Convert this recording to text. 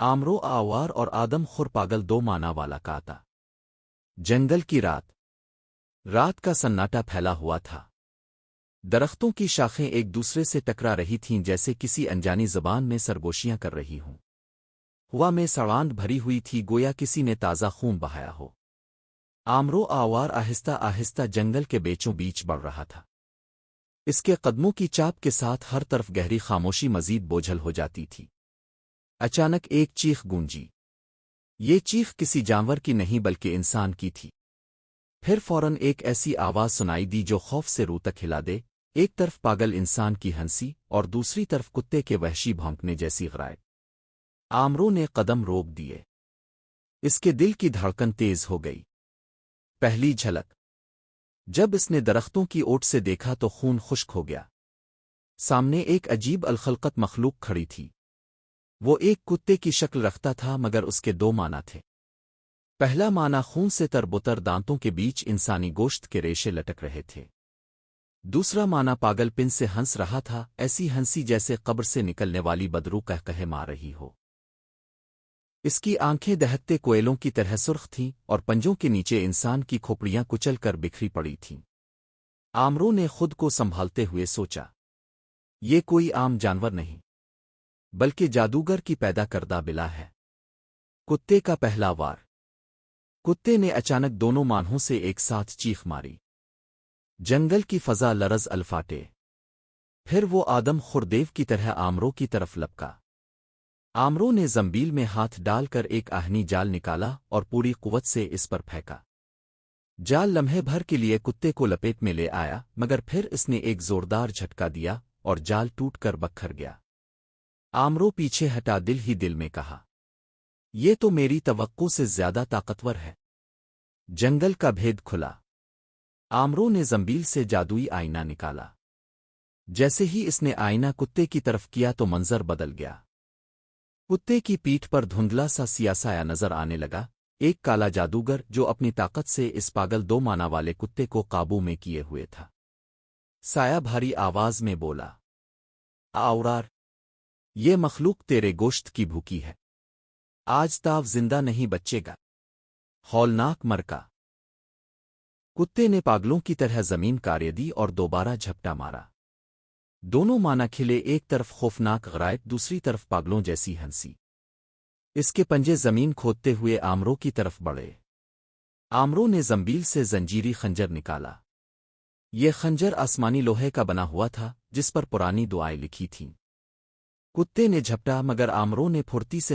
آمرو آوار اور آدم خور پاگل دو معنی والا کاتا۔ جنگل کی رات رات کا سناٹا پھیلا ہوا تھا۔ درختوں کی شاخیں ایک دوسرے سے ٹکرا رہی تھیں جیسے کسی انجانی زبان میں سرگوشیاں کر رہی ہوں۔ ہوا میں سڑاند بھری ہوئی تھی گویا کسی نے تازہ خون بہایا ہو۔ آمرو آوار آہستہ آہستہ جنگل کے بیچوں بیچ بڑھ رہا تھا۔ اس کے قدموں کی چاپ کے ساتھ ہر طرف گہری خاموشی مزید بوجھل ہو جاتی تھی۔ اچانک ایک چیخ گونجی۔ یہ چیخ کسی جانور کی نہیں بلکہ انسان کی تھی۔ پھر فوراً ایک ایسی آواز سنائی دی جو خوف سے روح تک ہلا دے، ایک طرف پاگل انسان کی ہنسی اور دوسری طرف کتے کے وحشی بھونکنے جیسی غرائب۔ آمرو نے قدم روک دیے۔ اس کے دل کی دھڑکن تیز ہو گئی۔ پہلی جھلک جب اس نے درختوں کی اوٹ سے دیکھا تو خون خشک ہو گیا۔ سامنے ایک عجیب الخلقت مخلوق کھڑی تھی۔ وہ ایک کتے کی شکل رکھتا تھا مگر اس کے دو معنی تھے۔ پہلا معنی خون سے تربتر دانتوں کے بیچ انسانی گوشت کے ریشے لٹک رہے تھے۔ دوسرا معنی پاگل پن سے ہنس رہا تھا، ایسی ہنسی جیسے قبر سے نکلنے والی بدرو کہہ مار رہی ہو۔ اس کی آنکھیں دہکتے کوئلوں کی طرح سرخ تھیں اور پنجوں کے نیچے انسان کی کھوپڑیاں کچل کر بکھری پڑی تھیں۔ آمرو نے خود کو سنبھالتے ہوئے سوچا، یہ کوئی عام جانور نہیں بلکہ جادوگر کی پیدا کردہ بلا ہے۔ کتے کا پہلا وار۔ کتے نے اچانک دونوں مانہوں سے ایک ساتھ چیخ ماری۔ جنگل کی فضا لرز الفاٹے۔ پھر وہ آدم خوردیو کی طرح آمرو کی طرف لپکا۔ آمرو نے زنبیل میں ہاتھ ڈال کر ایک آہنی جال نکالا اور پوری قوت سے اس پر پھینکا۔ جال لمحے بھر کے لیے کتے کو لپیٹ میں لے آیا مگر پھر اس نے ایک زوردار جھٹکا دیا اور جال ٹوٹ کر بکھر گیا۔ آمرو پیچھے ہٹا دل ہی دل میں کہا، یہ تو میری توقع سے زیادہ طاقتور ہے۔ جنگل کا بھید کھلا۔ آمرو نے زنبیل سے جادوئی آئینہ نکالا۔ جیسے ہی اس نے آئینہ کتے کی طرف کیا تو منظر بدل گیا۔ کتے کی پیٹھ پر دھندلا سا سیاہ سایہ نظر آنے لگا، ایک کالا جادوگر جو اپنی طاقت سے اس پاگل دو معنی والے کتے کو قابو میں کیے ہوئے تھا۔ سایہ بھاری آواز میں بولا، آورار، یہ مخلوق تیرے گوشت کی بھوکی ہے۔ آج تاو زندہ نہیں بچے گا۔ ہولناک مرکا۔ کتے نے پاگلوں کی طرح زمین کاریہ دی اور دوبارہ جھپٹا مارا۔ دونوں معنی کھلے، ایک طرف خوفناک غرائب، دوسری طرف پاگلوں جیسی ہنسی۔ اس کے پنجے زمین کھودتے ہوئے آمرو کی طرف بڑھے۔ آمرو نے زنبیل سے زنجیری خنجر نکالا۔ یہ خنجر آسمانی لوہے کا بنا ہوا تھا جس پر پرانی دعائیں لکھی تھیں۔ کتے نے جھپٹا مگر آمرو نے پھرتی سے